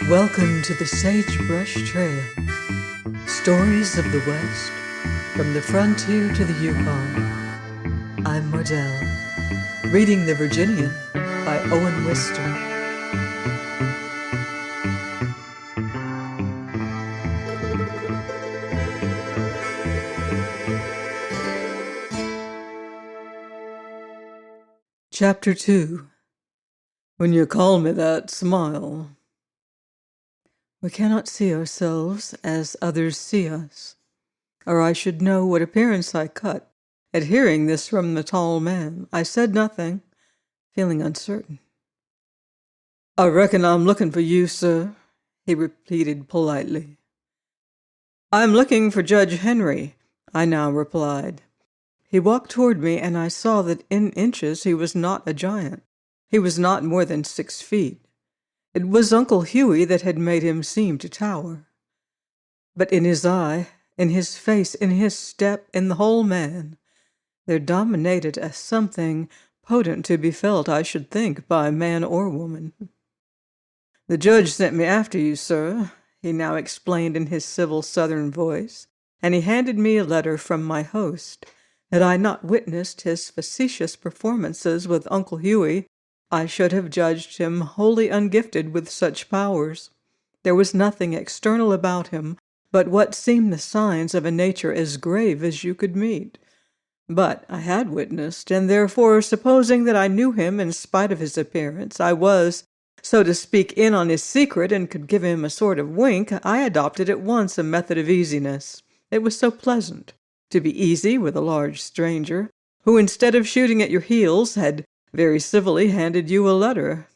Welcome to the Sagebrush Trail. Stories of the West, from the frontier to the Yukon. I'm Mardell, reading The Virginian by Owen Wister. Chapter 2. When you call me that, smile. We cannot see ourselves as others see us, or I should know what appearance I cut at hearing this from the tall man. I said nothing, feeling uncertain. "I reckon I'm looking for you, sir," he repeated politely. "I'm looking for Judge Henry," I now replied. He walked toward me, and I saw that in inches he was not a giant. He was not more than 6 feet. It was Uncle Hughie that had made him seem to tower. But in his eye, in his face, in his step, in the whole man, there dominated a something potent to be felt, I should think, by man or woman. "The judge sent me after you, sir," he now explained in his civil Southern voice, and he handed me a letter from my host. Had I not witnessed his facetious performances with Uncle Hughie, I should have judged him wholly ungifted with such powers. There was nothing external about him but what seemed the signs of a nature as grave as you could meet. But I had witnessed, and therefore, supposing that I knew him in spite of his appearance, I was, so to speak, in on his secret and could give him a sort of wink, I adopted at once a method of easiness. It was so pleasant to be easy with a large stranger, who, instead of shooting at your heels, had very civilly handed you a letter.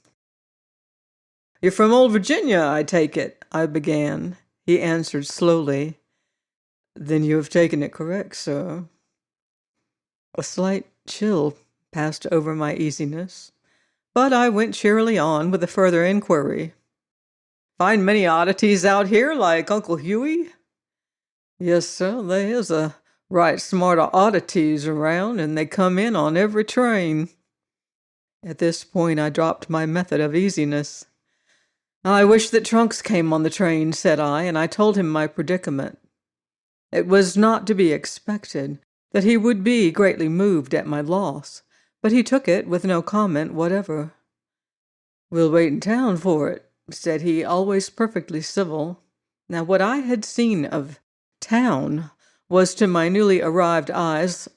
"You're from old Virginia, I take it," I began. He answered slowly, "Then you have taken it correct, sir." A slight chill passed over my easiness, but I went cheerily on with a further inquiry. "Find many oddities out here, like Uncle Hughie?" "Yes, sir, there is a right smart of oddities around, and they come in on every train." At this point I dropped my method of easiness. "I wish that trunks came on the train," said I, and I told him my predicament. It was not to be expected that he would be greatly moved at my loss, but he took it with no comment whatever. "We'll wait in town for it," said he, always perfectly civil. Now what I had seen of town was to my newly arrived eyes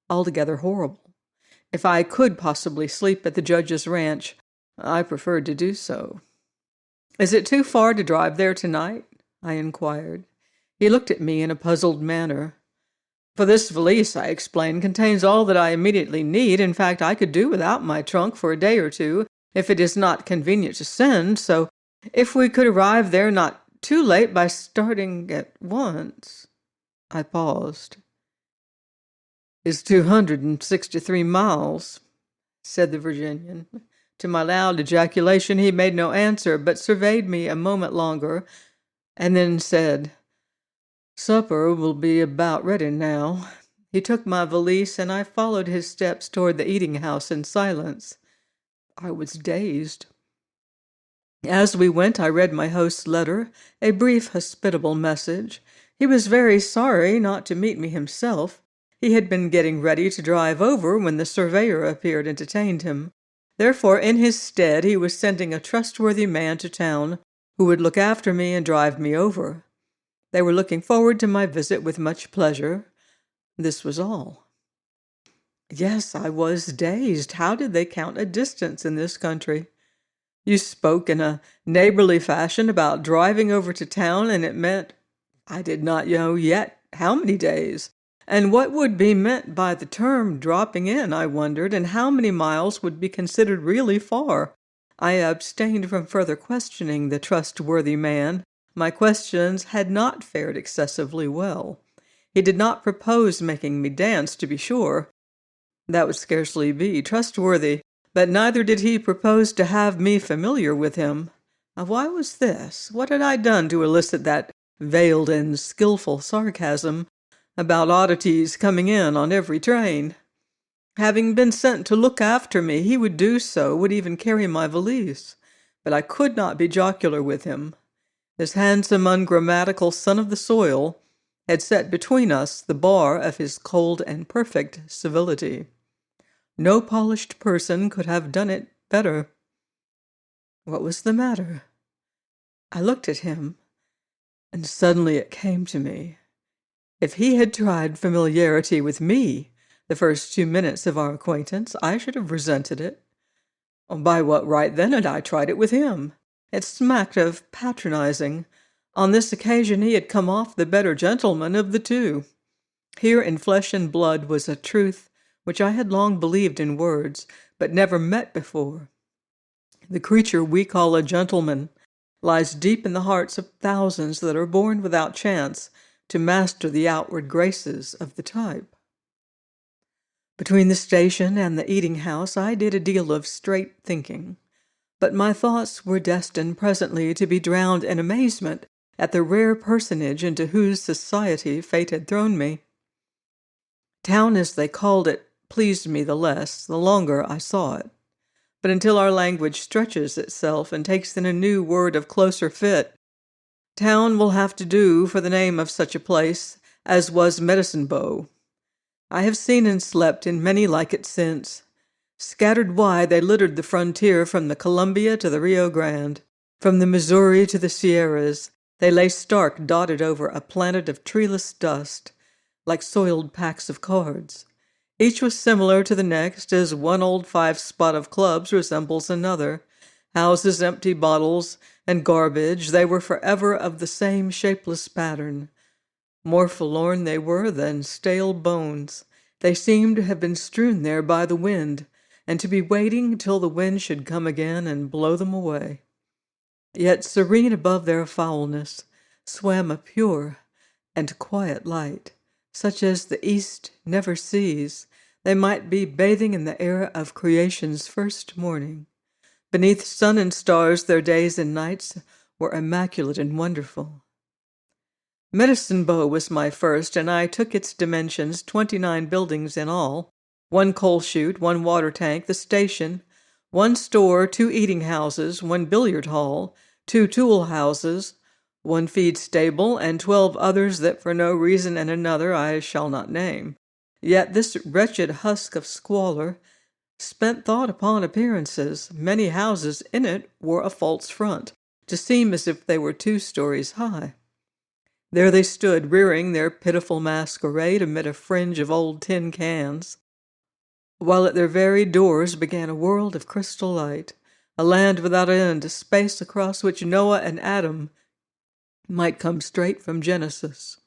altogether horrible. If I could possibly sleep at the judge's ranch, I preferred to do so. "Is it too far to drive there tonight?" I inquired. He looked at me in a puzzled manner. "For this valise," I explained, "contains all that I immediately need. In fact, I could do without my trunk for a day or two, if it is not convenient to send, so if we could arrive there not too late by starting at once—" I paused. "It's 263 miles, said the Virginian. To my loud ejaculation he made no answer, but surveyed me a moment longer, and then said, "Supper will be about ready now." He took my valise, and I followed his steps toward the eating-house in silence. I was dazed. As we went, I read my host's letter, a brief, hospitable message. He was very sorry not to meet me himself. He had been getting ready to drive over when the surveyor appeared and detained him. Therefore, in his stead, he was sending a trustworthy man to town who would look after me and drive me over. They were looking forward to my visit with much pleasure. This was all. Yes, I was dazed. How did they count a distance in this country? You spoke in a neighborly fashion about driving over to town, and it meant I did not know yet how many days. And what would be meant by the term dropping in, I wondered, and how many miles would be considered really far? I abstained from further questioning the trustworthy man. My questions had not fared excessively well. He did not propose making me dance, to be sure. That would scarcely be trustworthy, but neither did he propose to have me familiar with him. Now, why was this? What had I done to elicit that veiled and skillful sarcasm about oddities coming in on every train? Having been sent to look after me, he would do so, would even carry my valise. But I could not be jocular with him. This handsome, ungrammatical son of the soil had set between us the bar of his cold and perfect civility. No polished person could have done it better. What was the matter? I looked at him, and suddenly it came to me. If he had tried familiarity with me the first 2 minutes of our acquaintance, I should have resented it. By what right, then, had I tried it with him? It smacked of patronizing. On this occasion he had come off the better gentleman of the two. Here in flesh and blood was a truth which I had long believed in words, but never met before. The creature we call a gentleman lies deep in the hearts of thousands that are born without chance to master the outward graces of the type. Between the station and the eating-house I did a deal of straight thinking, but my thoughts were destined presently to be drowned in amazement at the rare personage into whose society fate had thrown me. Town, as they called it, pleased me the less, the longer I saw it. But until our language stretches itself and takes in a new word of closer fit, town will have to do for the name of such a place as was Medicine Bow. I have seen and slept in many like it since. Scattered wide, they littered the frontier from the Columbia to the Rio Grande. From the Missouri to the Sierras, they lay stark dotted over a planet of treeless dust, like soiled packs of cards. Each was similar to the next, as one old 5-spot of clubs resembles another. Houses, empty bottles, and garbage, they were forever of the same shapeless pattern. More forlorn they were than stale bones. They seemed to have been strewn there by the wind, and to be waiting till the wind should come again and blow them away. Yet serene above their foulness swam a pure and quiet light, such as the east never sees. They might be bathing in the air of creation's first morning. Beneath sun and stars their days and nights were immaculate and wonderful. Medicine Bow was my first, and I took its dimensions, 29 buildings in all, 1 coal chute, 1 water tank, the station, 1 store, 2 eating houses, 1 billiard hall, 2 tool houses, 1 feed stable, and 12 others that for no reason and another I shall not name. Yet this wretched husk of squalor spent thought upon appearances. Many houses in it wore a false front, to seem as if they were 2 stories high. There they stood, rearing their pitiful masquerade amid a fringe of old tin cans, while at their very doors began a world of crystal light, a land without end, a space across which Noah and Adam might come straight from Genesis.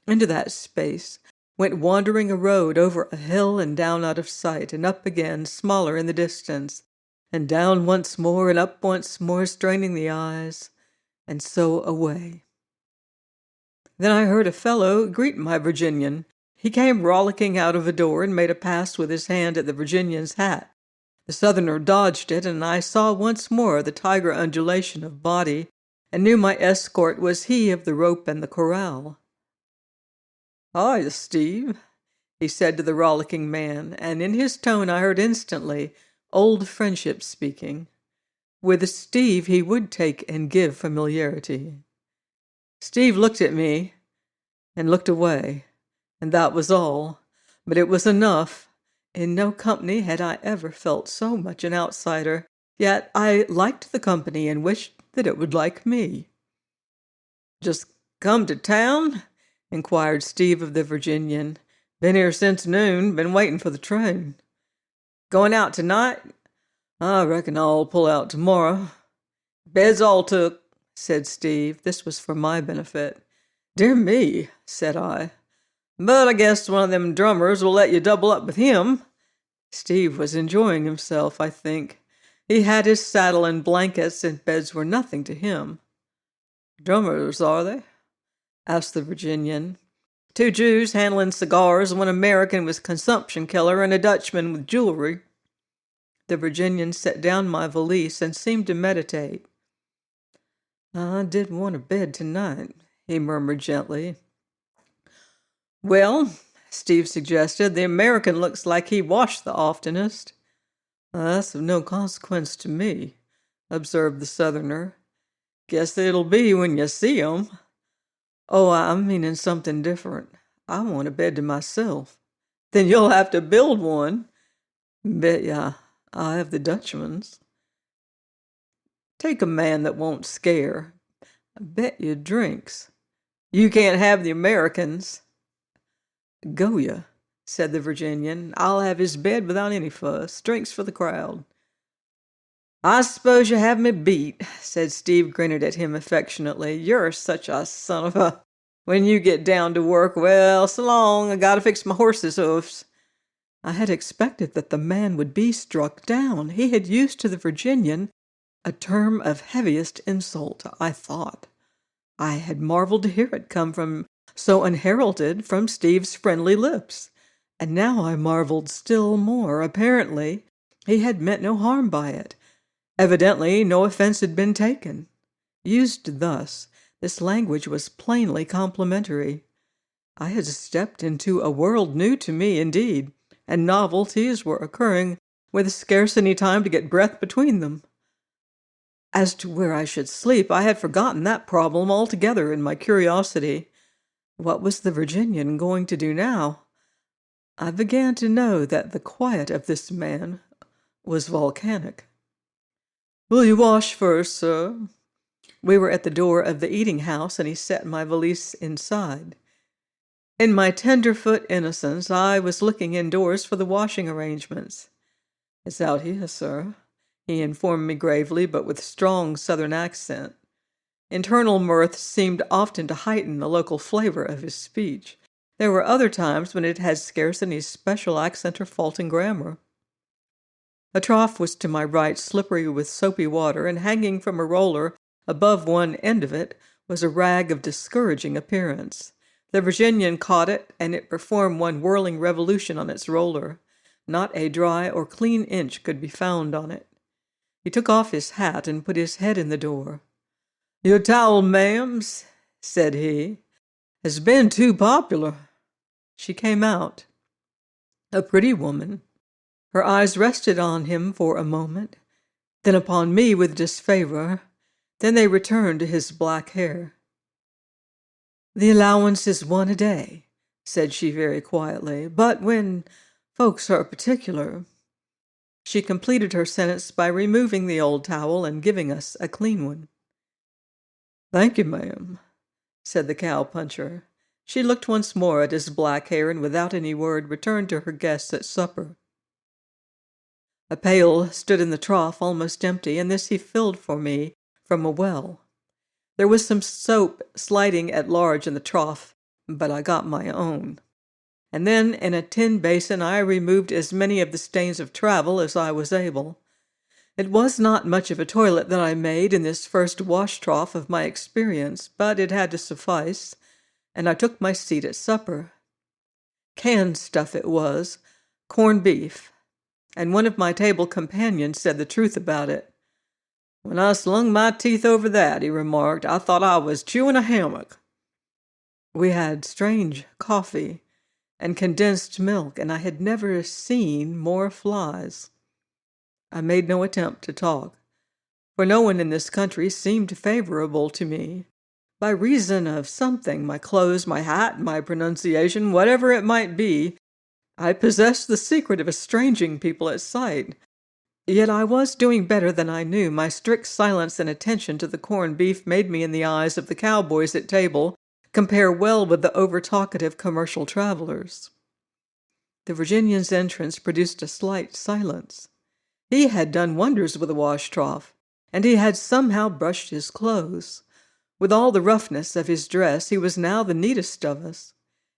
Into that space went wandering a road over a hill and down out of sight, and up again, smaller in the distance, and down once more, and up once more, straining the eyes, and so away. Then I heard a fellow greet my Virginian. He came rollicking out of a door and made a pass with his hand at the Virginian's hat. The Southerner dodged it, and I saw once more the tiger undulation of body, and knew my escort was he of the rope and the corral. "Hi, Steve," he said to the rollicking man, and in his tone I heard instantly old friendship speaking. With Steve he would take and give familiarity. Steve looked at me and looked away, and that was all. But it was enough. In no company had I ever felt so much an outsider, yet I liked the company and wished that it would like me. "Just come to town?" inquired Steve of the Virginian. "Been here since noon, been waiting for the train." "Going out tonight?" "I reckon I'll pull out tomorrow." "Bed's all took," said Steve. This was for my benefit. "Dear me," said I. "But I guess one of them drummers will let you double up with him." Steve was enjoying himself, I think. He had his saddle and blankets, and beds were nothing to him. "Drummers, are they?" asked the Virginian. "2 Jews handling cigars, 1 American with consumption killer, and a Dutchman with jewelry." The Virginian set down my valise and seemed to meditate. "I did want a bed tonight," he murmured gently. "Well," Steve suggested, "the American looks like he washed the oftenest." "That's of no consequence to me," observed the Southerner. Guess it'll be when you see 'em. Oh, I'm meaning something different. I want a bed to myself. Then you'll have to build one. Bet ya I'll have the Dutchman's. Take a man that won't scare. I bet you drinks. You can't have the Americans. Go ya, said the Virginian. I'll have his bed without any fuss. Drinks for the crowd. I suppose you have me beat, said Steve, grinning at him affectionately. You're such a son of a... When you get down to work, well, so long, I gotta fix my horse's hoofs. I had expected that the man would be struck down. He had used to the Virginian a term of heaviest insult, I thought. I had marveled to hear it come from so unheralded from Steve's friendly lips. And now I marveled still more. Apparently, he had meant no harm by it. Evidently, no offense had been taken. Used thus, this language was plainly complimentary. I had stepped into a world new to me indeed, and novelties were occurring with scarce any time to get breath between them. As to where I should sleep, I had forgotten that problem altogether in my curiosity. What was the Virginian going to do now? I began to know that the quiet of this man was volcanic. Will you wash first, sir? We were at the door of the eating-house, and he set my valise inside. In my tenderfoot innocence, I was looking indoors for the washing arrangements. It's out here, sir, he informed me gravely, but with strong southern accent. Internal mirth seemed often to heighten the local flavor of his speech. There were other times when it had scarce any special accent or fault in grammar. A trough was to my right, slippery with soapy water, and hanging from a roller above one end of it was a rag of discouraging appearance. The Virginian caught it, and it performed one whirling revolution on its roller. Not a dry or clean inch could be found on it. He took off his hat and put his head in the door. Your towel, ma'ams, said he, has been too popular. She came out. A pretty woman. Her eyes rested on him for a moment, then upon me with disfavor. Then they returned to his black hair. The allowance is one a day, said she very quietly, but when folks are particular... She completed her sentence by removing the old towel and giving us a clean one. Thank you, ma'am, said the cowpuncher. She looked once more at his black hair and without any word returned to her guests at supper. A pail stood in the trough almost empty, and this he filled for me from a well. There was some soap sliding at large in the trough, but I got my own. And then in a tin basin I removed as many of the stains of travel as I was able. It was not much of a toilet that I made in this first wash trough of my experience, but it had to suffice, and I took my seat at supper. Canned stuff it was, corned beef, and one of my table companions said the truth about it. When I slung my teeth over that, he remarked, I thought I was chewing a hammock. We had strange coffee and condensed milk, and I had never seen more flies. I made no attempt to talk, for no one in this country seemed favorable to me. By reason of something, my clothes, my hat, my pronunciation, whatever it might be, I possessed the secret of estranging people at sight. Yet I was doing better than I knew. My strict silence and attention to the corned beef made me, in the eyes of the cowboys at table, compare well with the over-talkative commercial travelers. The Virginian's entrance produced a slight silence. He had done wonders with the wash trough, and he had somehow brushed his clothes. With all the roughness of his dress, he was now the neatest of us.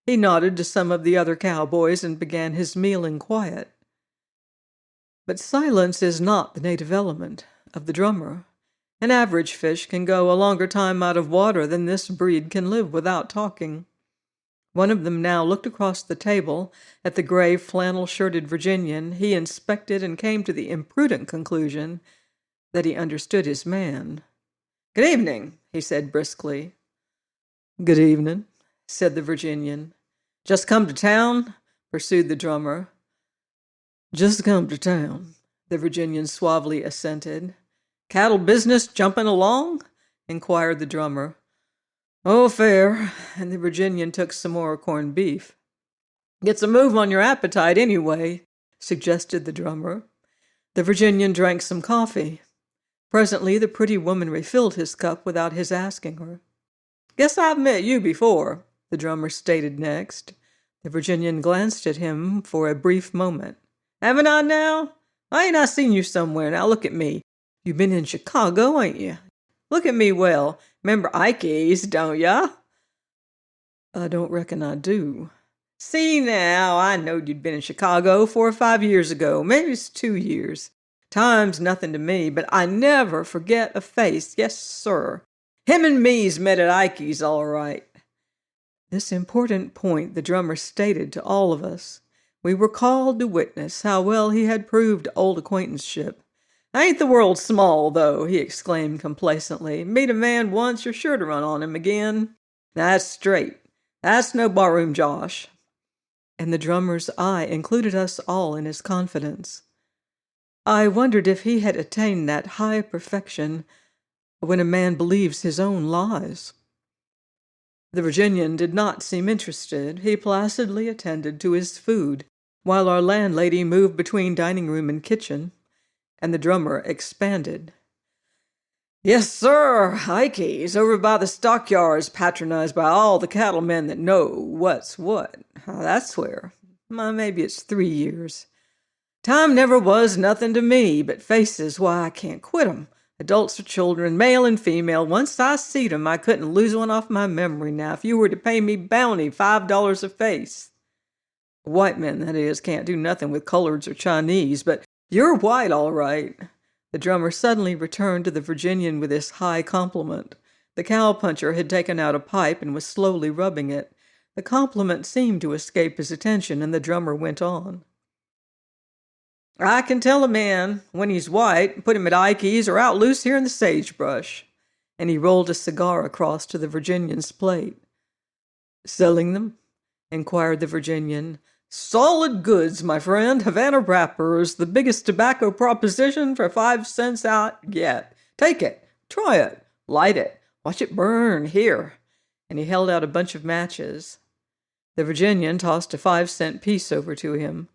He nodded to some of the other cowboys and began his meal in quiet. But silence is not the native element of the drummer. An average fish can go a longer time out of water than this breed can live without talking. One of them now looked across the table at the gray flannel-shirted Virginian. He inspected and came to the imprudent conclusion that he understood his man. Good evening, he said briskly. Good evening, said the Virginian. Just come to town? Pursued the drummer. Just come to town, the Virginian suavely assented. Cattle business jumping along? inquired the drummer. Oh, fair. And the Virginian took some more corned beef. Gets a move on your appetite anyway, suggested the drummer. The Virginian drank some coffee. Presently, the pretty woman refilled his cup without his asking her. Guess I've met you before, the drummer stated next. The Virginian glanced at him for a brief moment. Haven't I now? Ain't I seen you somewhere? Now look at me. You been in Chicago, ain't you? Look at me well. Remember Ike's, don't ya? I don't reckon I do. See now, I knowed you'd been in Chicago 4 or 5 years ago. Maybe it's 2 years. Time's nothing to me, but I never forget a face. Yes, sir. Him and me's met at Ike's, all right. This important point the drummer stated to all of us. We were called to witness how well he had proved old acquaintanceship. Ain't the world small, though, he exclaimed complacently. Meet a man once, you're sure to run on him again. That's straight. That's no barroom josh. And the drummer's eye included us all in his confidence. I wondered if he had attained that high perfection when a man believes his own lies. The Virginian did not seem interested. He placidly attended to his food, while our landlady moved between dining room and kitchen, and the drummer expanded. Yes, sir, Ike's, over by the stockyards, patronized by all the cattlemen that know what's what. That's where. Maybe it's 3 years. Time never was nothing to me, but faces, why, I can't quit 'em. Adults or children, male and female, once I seed 'em, I couldn't lose one off my memory now if you were to pay me bounty $5 a face. White men, that is, can't do nothing with coloreds or Chinese, but you're white, all right. The drummer suddenly returned to the Virginian with this high compliment. The cowpuncher had taken out a pipe and was slowly rubbing it. The compliment seemed to escape his attention, and the drummer went on. I can tell a man when he's white, put him at Ike's or out loose here in the sagebrush. And he rolled a cigar across to the Virginian's plate. Selling them? Inquired the Virginian. Solid goods, my friend. Havana wrappers, the biggest tobacco proposition for 5 cents out yet. Take it. Try it. Light it. Watch it burn. Here. And he held out a bunch of matches. The Virginian tossed a 5-cent piece over to him.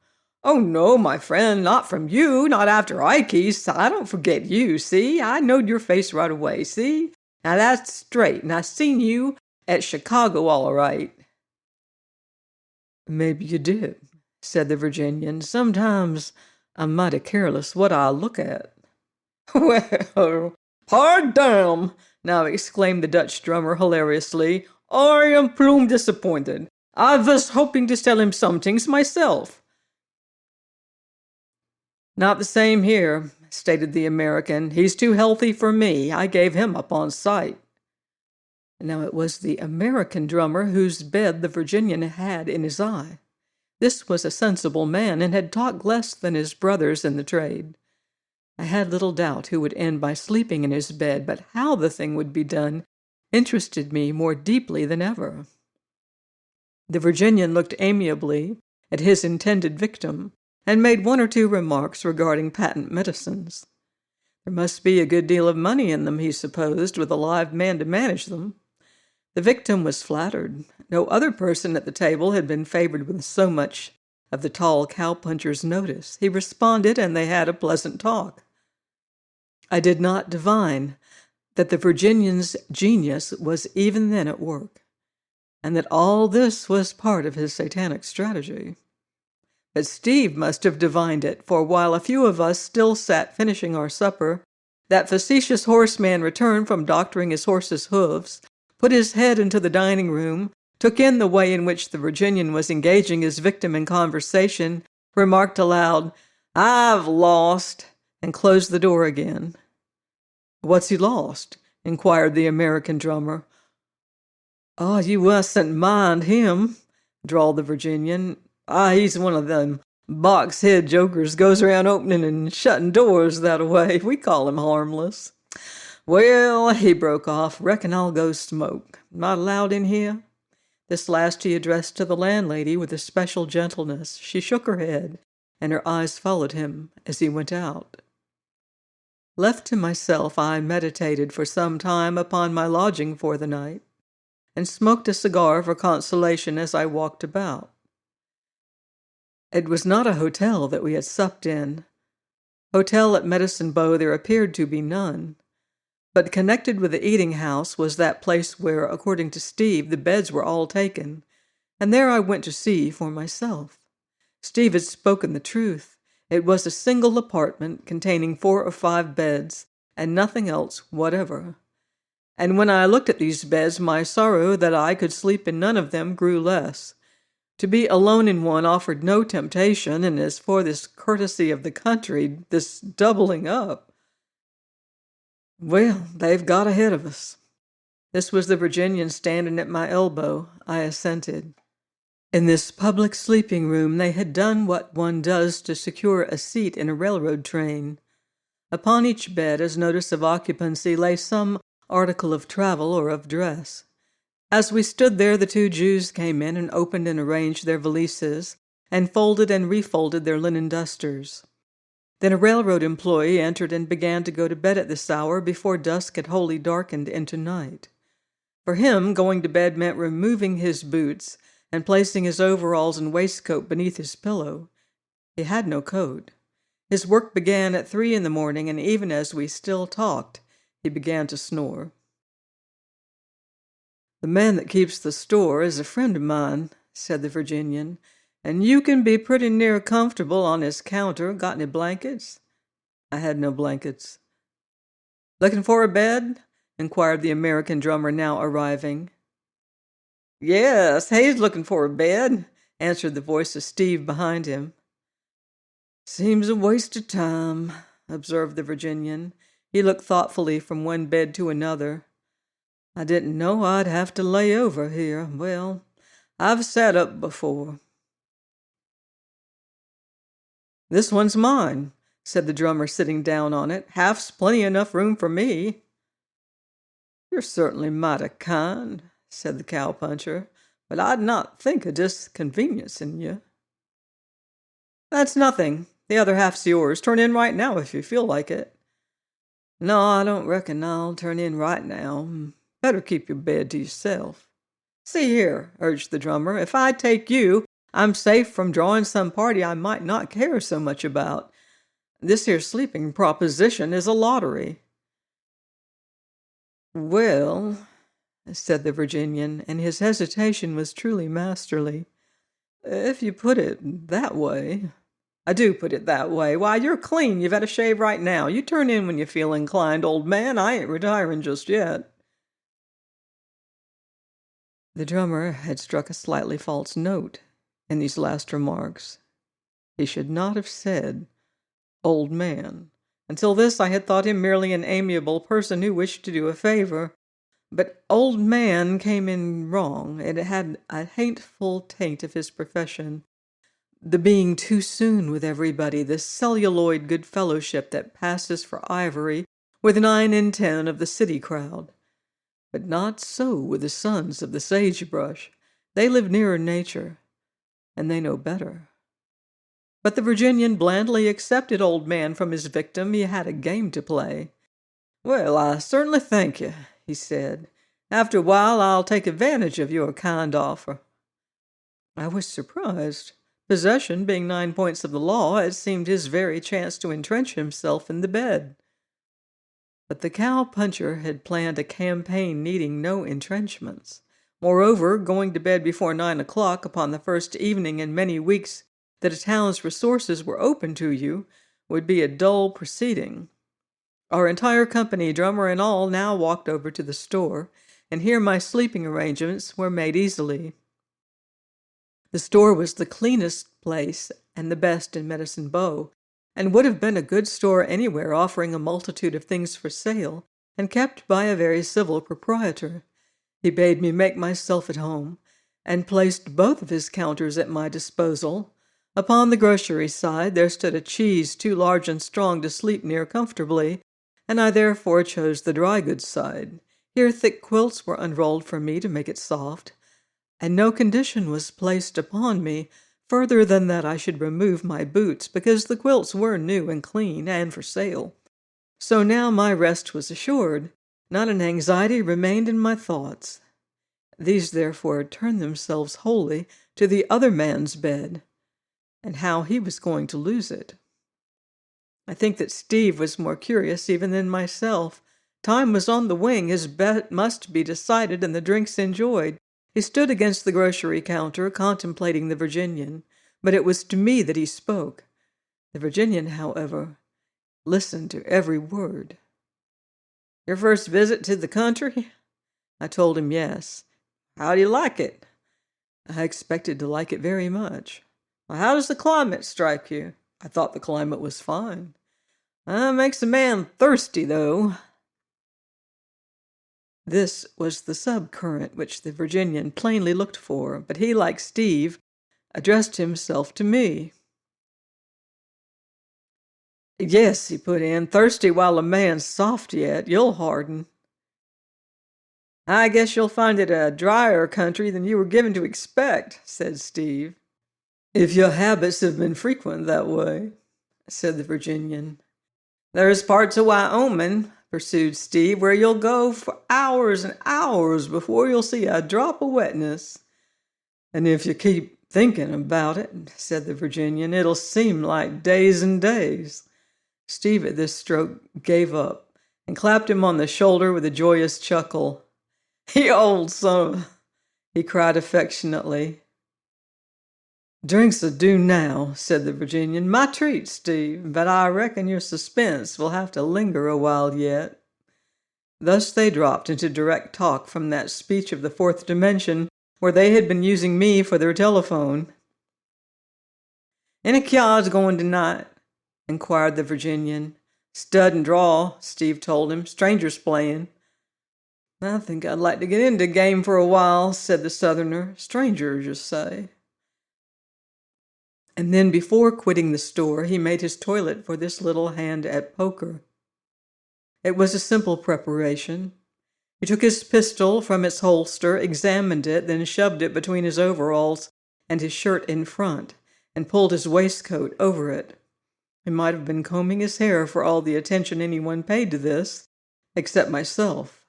Oh, no, my friend, not from you, not after Ike's. I don't forget you, see? I knowed your face right away, see? Now that's straight, and I seen you at Chicago all right. Maybe you did, said the Virginian. Sometimes I'm mighty careless what I look at. Well, pardam, now exclaimed the Dutch drummer hilariously. I am plumb disappointed. I was hoping to tell him some things myself. Not the same here, stated the American. He's too healthy for me. I gave him up on sight. Now it was the American drummer whose bed the Virginian had in his eye. This was a sensible man and had talked less than his brothers in the trade. I had little doubt who would end by sleeping in his bed, but how the thing would be done interested me more deeply than ever. The Virginian looked amiably at his intended victim, and made 1 or 2 remarks regarding patent medicines. There must be a good deal of money in them, he supposed, with a live man to manage them. The victim was flattered. No other person at the table had been favored with so much of the tall cowpuncher's notice. He responded, and they had a pleasant talk. I did not divine that the Virginian's genius was even then at work, and that all this was part of his satanic strategy. But Steve must have divined it, for while a few of us still sat finishing our supper, that facetious horseman returned from doctoring his horse's hoofs, put his head into the dining room, took in the way in which the Virginian was engaging his victim in conversation, remarked aloud, I've lost, and closed the door again. What's he lost? Inquired the American drummer. Oh, you mustn't mind him, drawled the Virginian. He's one of them box-head jokers, goes around opening and shutting doors that-a-way. We call him harmless. Well, he broke off, reckon I'll go smoke. Not allowed in here? This last he addressed to the landlady with a special gentleness. She shook her head, and her eyes followed him as he went out. Left to myself, I meditated for some time upon my lodging for the night, and smoked a cigar for consolation as I walked about. It was not a hotel that we had supped in. Hotel at Medicine Bow there appeared to be none, but connected with the eating house was that place where, according to Steve, the beds were all taken, and there I went to see for myself. Steve had spoken the truth. It was a single apartment containing 4 or 5 beds, and nothing else whatever. And when I looked at these beds, my sorrow that I could sleep in none of them grew less. To be alone in one offered no temptation, and as for this courtesy of the country, this doubling up, well, they've got ahead of us. This was the Virginian standing at my elbow. I assented. In this public sleeping room they had done what one does to secure a seat in a railroad train. Upon each bed, as notice of occupancy, lay some article of travel or of dress. As we stood there, the 2 Jews came in and opened and arranged their valises, and folded and refolded their linen dusters. Then a railroad employee entered and began to go to bed at this hour before dusk had wholly darkened into night. For him, going to bed meant removing his boots and placing his overalls and waistcoat beneath his pillow. He had no coat. His work began at 3 in the morning, and even as we still talked, he began to snore. "The man that keeps the store is a friend of mine," said the Virginian, "and you can be pretty near comfortable on his counter. Got any blankets?" I had no blankets. "Looking for a bed?" inquired the American drummer, now arriving. "Yes, he's looking for a bed," answered the voice of Steve behind him. "Seems a waste of time," observed the Virginian. He looked thoughtfully from one bed to another. "I didn't know I'd have to lay over here. Well, I've sat up before." "This one's mine," said the drummer, sitting down on it. "Half's plenty enough room for me." "You're certainly mighty kind," said the cowpuncher, "but I'd not think of disconveniencing you." "That's nothing. The other half's yours. Turn in right now if you feel like it." "No, I don't reckon I'll turn in right now. Better keep your bed to yourself." "See here," urged the drummer, "if I take you, I'm safe from drawing some party I might not care so much about. This here sleeping proposition is a lottery." "Well," said the Virginian, and his hesitation was truly masterly, "if you put it that way—" "I do put it that way. Why, you're clean. You've had a shave right now. You turn in when you feel inclined, old man. I ain't retiring just yet." The drummer had struck a slightly false note in these last remarks. He should not have said "old man." Until this I had thought him merely an amiable person who wished to do a favor. But "old man" came in wrong. It had a hateful taint of his profession. The being too soon with everybody, the celluloid good fellowship that passes for ivory with 9 in 10 of the city crowd. But not so with the sons of the sagebrush. They live nearer nature, and they know better. But the Virginian blandly accepted old man from his victim. He had a game to play. "Well, I certainly thank you," he said. "After a while I'll take advantage of your kind offer." I was surprised. Possession being 9 points of the law, it seemed his very chance to entrench himself in the bed. But the cow-puncher had planned a campaign needing no entrenchments. Moreover, going to bed before 9 o'clock upon the first evening in many weeks that a town's resources were open to you would be a dull proceeding. Our entire company, drummer and all, now walked over to the store, and here my sleeping arrangements were made easily. The store was the cleanest place and the best in Medicine Bow, and would have been a good store anywhere, offering a multitude of things for sale, and kept by a very civil proprietor. He bade me make myself at home, and placed both of his counters at my disposal. Upon the grocery side there stood a cheese too large and strong to sleep near comfortably, and I therefore chose the dry goods side. Here thick quilts were unrolled for me to make it soft, and no condition was placed upon me further than that I should remove my boots, because the quilts were new and clean and for sale. So now my rest was assured. Not an anxiety remained in my thoughts. These therefore turned themselves wholly to the other man's bed, and how he was going to lose it. I think that Steve was more curious even than myself. Time was on the wing, his bet must be decided and the drinks enjoyed. He stood against the grocery counter, contemplating the Virginian, but it was to me that he spoke. The Virginian, however, listened to every word. "Your first visit to the country?" I told him yes. "How do you like it?" I expected to like it very much. "Well, how does the climate strike you?" I thought the climate was fine. Makes a man thirsty, though." This was the subcurrent which the Virginian plainly looked for, but he, like Steve, addressed himself to me. "Yes," he put in, "thirsty while a man's soft yet. You'll harden." "I guess you'll find it a drier country than you were given to expect," said Steve. "If your habits have been frequent that way," said the Virginian. "There's parts of Wyoming," pursued Steve, "where you'll go for hours and hours before you'll see a drop of wetness." "And if you keep thinking about it," said the Virginian, "it'll seem like days and days." Steve at this stroke gave up and clapped him on the shoulder with a joyous chuckle. "You old son of a," he cried affectionately. "Drinks'll do now," said the Virginian. "My treat, Steve, but I reckon your suspense will have to linger a while yet." Thus they dropped into direct talk from that speech of the fourth dimension where they had been using me for their telephone. "Any kyards going tonight?" inquired the Virginian. "Stud and draw," Steve told him. "Strangers playing." "I think I'd like to get into game for a while," said the Southerner. "Strangers, you say?" And then before quitting the store, he made his toilet for this little hand at poker. It was a simple preparation. He took his pistol from its holster, examined it, then shoved it between his overalls and his shirt in front, and pulled his waistcoat over it. He might have been combing his hair for all the attention anyone paid to this, except myself.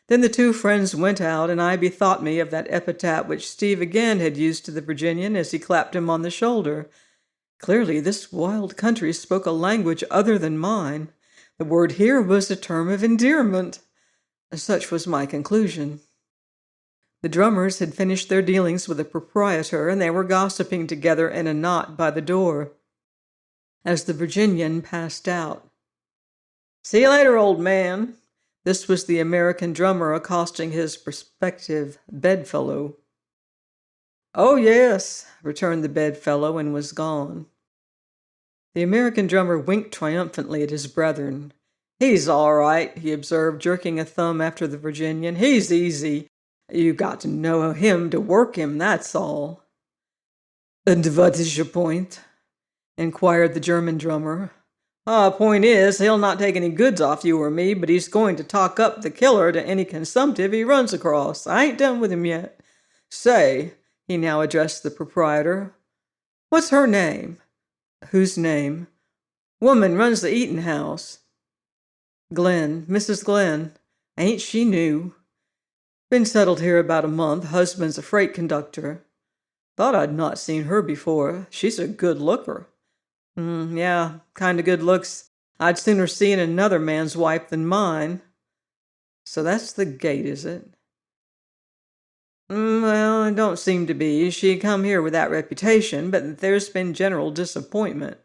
Then the two friends went out, and I bethought me of that epithet which Steve again had used to the Virginian as he clapped him on the shoulder. Clearly, this wild country spoke a language other than mine. The word here was a term of endearment. Such was my conclusion. The drummers had finished their dealings with the proprietor, and they were gossiping together in a knot by the door. As the Virginian passed out, "See you later, old man." This was the American drummer accosting his prospective bedfellow. "Oh, yes," returned the bedfellow, and was gone. The American drummer winked triumphantly at his brethren. "He's all right," he observed, jerking a thumb after the Virginian. "He's easy. You got to know him to work him, that's all." "And what is your point?" inquired the German drummer. Point is, he'll not take any goods off you or me, but he's going to talk up the killer to any consumptive he runs across. I ain't done with him yet. Say," he now addressed the proprietor, "what's her name?" "Whose name?" "Woman runs the eating house." "Glenn, Mrs. Glenn. Ain't she new?" "Been settled here about a month. Husband's a freight conductor." "Thought I'd not seen her before. She's a good looker." Yeah, kind of good looks I'd sooner see in another man's wife than mine." "So that's the gate, is it?" Well, it don't seem to be. She come here with that reputation, but there's been general disappointment."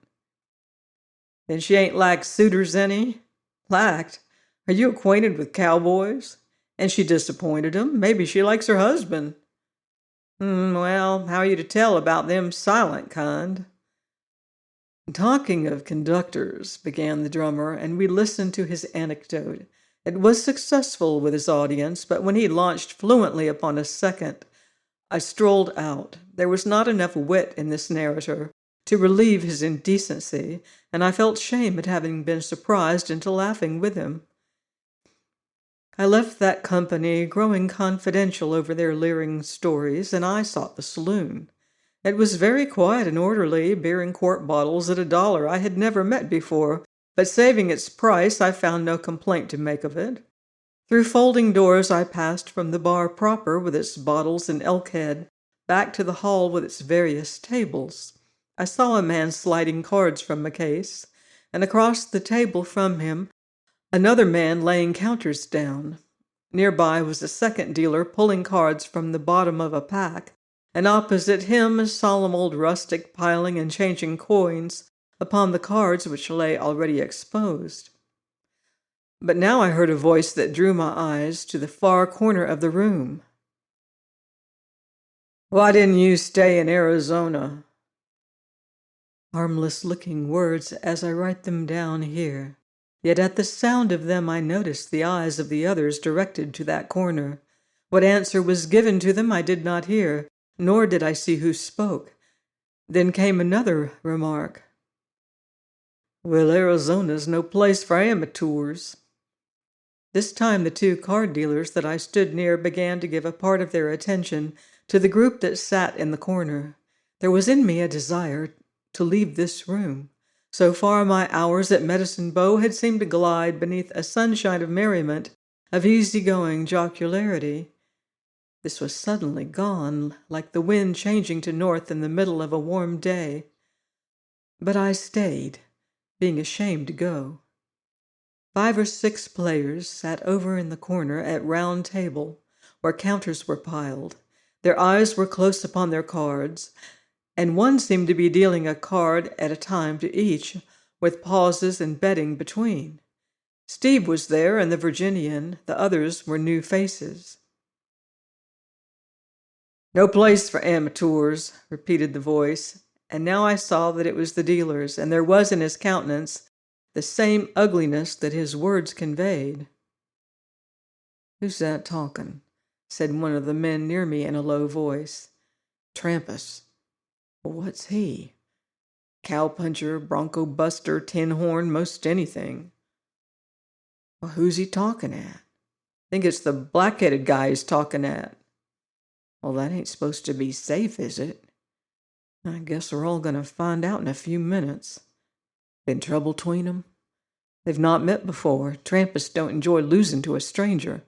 "Then she ain't lacked suitors any?" "Lacked? Are you acquainted with cowboys? And she disappointed 'em. Maybe she likes her husband." Well, how are you to tell about them silent kind?" "Talking of conductors," began the drummer, and we listened to his anecdote. It was successful with his audience, but when he launched fluently upon a second, I strolled out. There was not enough wit in this narrator to relieve his indecency, and I felt shame at having been surprised into laughing with him. I left that company growing confidential over their leering stories, and I sought the saloon. It was very quiet and orderly, beer and quart bottles at $1 I had never met before, but saving its price, I found no complaint to make of it. Through folding doors I passed from the bar proper with its bottles and elk head back to the hall with its various tables. I saw a man sliding cards from a case, and across the table from him another man laying counters down. Nearby was a second dealer pulling cards from the bottom of a pack, and opposite him a solemn old rustic piling and changing coins upon the cards which lay already exposed. But now I heard a voice that drew my eyes to the far corner of the room. "Why didn't you stay in Arizona?" Harmless-looking words as I write them down here. Yet at the sound of them I noticed the eyes of the others directed to that corner. What answer was given to them I did not hear, nor did I see who spoke. Then came another remark. "Well, Arizona's no place for amateurs." This time the two card dealers that I stood near began to give a part of their attention to the group that sat in the corner. There was in me a desire to leave this room. So far my hours at Medicine Bow had seemed to glide beneath a sunshine of merriment, of easy-going jocularity. This was suddenly gone, like the wind changing to north in the middle of a warm day. But I stayed, being ashamed to go. 5 or 6 players sat over in the corner at round table, where counters were piled. Their eyes were close upon their cards, and one seemed to be dealing a card at a time to each, with pauses and betting between. Steve was there and the Virginian. The others were new faces. "No place for amateurs," repeated the voice, and now I saw that it was the dealer's, and there was in his countenance the same ugliness that his words conveyed. "Who's that talking?" said one of the men near me in a low voice. "Trampas." "What's he?" "Cowpuncher, bronco buster, tin horn, most anything." "Well, who's he talking at?" "Think it's the black-headed guy he's talking at." "Well, that ain't supposed to be safe, is it?" "I guess we're all going to find out in a few minutes." "Been trouble between 'em?" "They've not met before. Trampas don't enjoy losing to a stranger."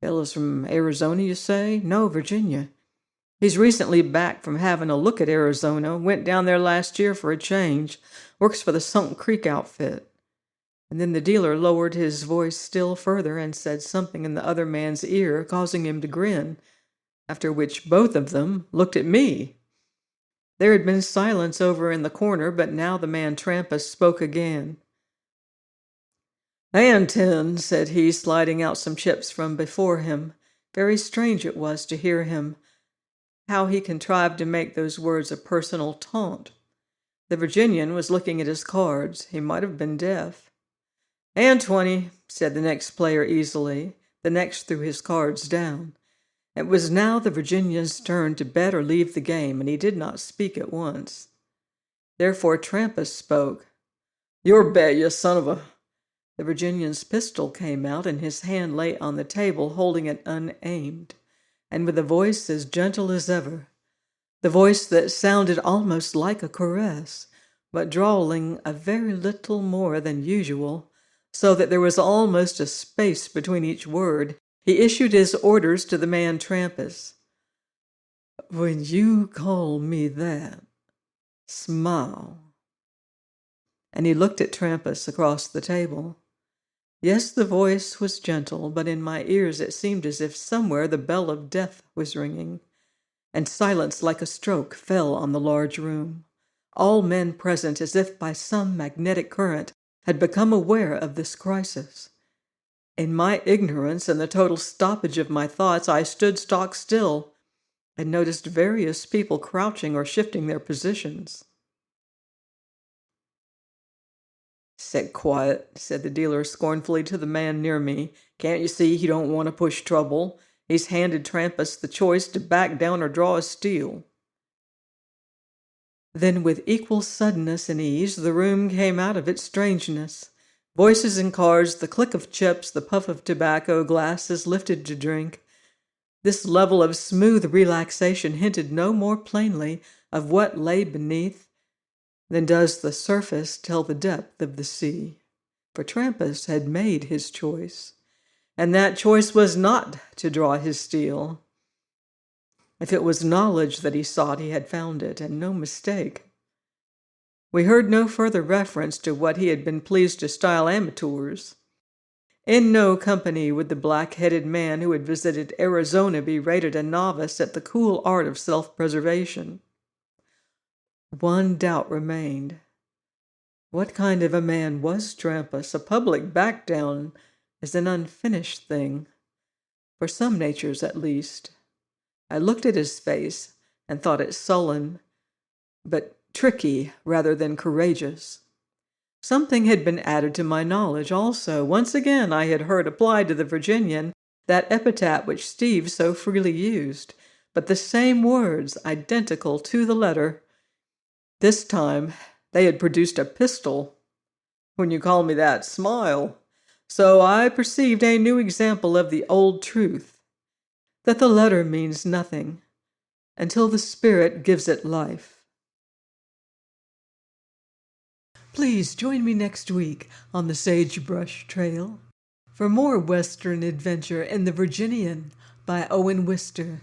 "Fellas from Arizona, you say?" "No, Virginia. He's recently back from having a look at Arizona. Went down there last year for a change. Works for the Sunk Creek outfit." And then the dealer lowered his voice still further and said something in the other man's ear, causing him to grin, after which both of them looked at me. There had been silence over in the corner, but now the man Trampas spoke again. "And 10," said he, sliding out some chips from before him. Very strange it was to hear him, how he contrived to make those words a personal taunt. The Virginian was looking at his cards. He might have been deaf. "And 20," said the next player easily. The next threw his cards down. It was now the Virginian's turn to bet or leave the game, and he did not speak at once. Therefore Trampas spoke. "Your bet, you son of a—" The Virginian's pistol came out, and his hand lay on the table, holding it unaimed, and with a voice as gentle as ever, the voice that sounded almost like a caress, but drawling a very little more than usual, so that there was almost a space between each word, he issued his orders to the man Trampas. "When you call me that, smile." And he looked at Trampas across the table. Yes, the voice was gentle, but in my ears it seemed as if somewhere the bell of death was ringing, and silence like a stroke fell on the large room. All men present, as if by some magnetic current, had become aware of this crisis. In my ignorance and the total stoppage of my thoughts, I stood stock still and noticed various people crouching or shifting their positions. "Sit quiet," said the dealer scornfully to the man near me. "Can't you see he don't want to push trouble? He's handed Trampas the choice to back down or draw a steal." Then with equal suddenness and ease, the room came out of its strangeness. Voices and cards, the click of chips, the puff of tobacco, glasses lifted to drink. This level of smooth relaxation hinted no more plainly of what lay beneath than does the surface tell the depth of the sea. For Trampas had made his choice, and that choice was not to draw his steel. If it was knowledge that he sought, he had found it, and no mistake. We heard no further reference to what he had been pleased to style amateurs. In no company would the black-headed man who had visited Arizona be rated a novice at the cool art of self-preservation. One doubt remained. What kind of a man was Trampas? A public back-down is an unfinished thing, for some natures at least. I looked at his face and thought it sullen, but tricky rather than courageous. Something had been added to my knowledge also. Once again I had heard applied to the Virginian that epithet which Steve so freely used, but the same words, identical to the letter. This time they had produced a pistol. When you call me that, smile. So I perceived a new example of the old truth, that the letter means nothing until the spirit gives it life. Please join me next week on the Sagebrush Trail for more Western adventure in the Virginian by Owen Wister.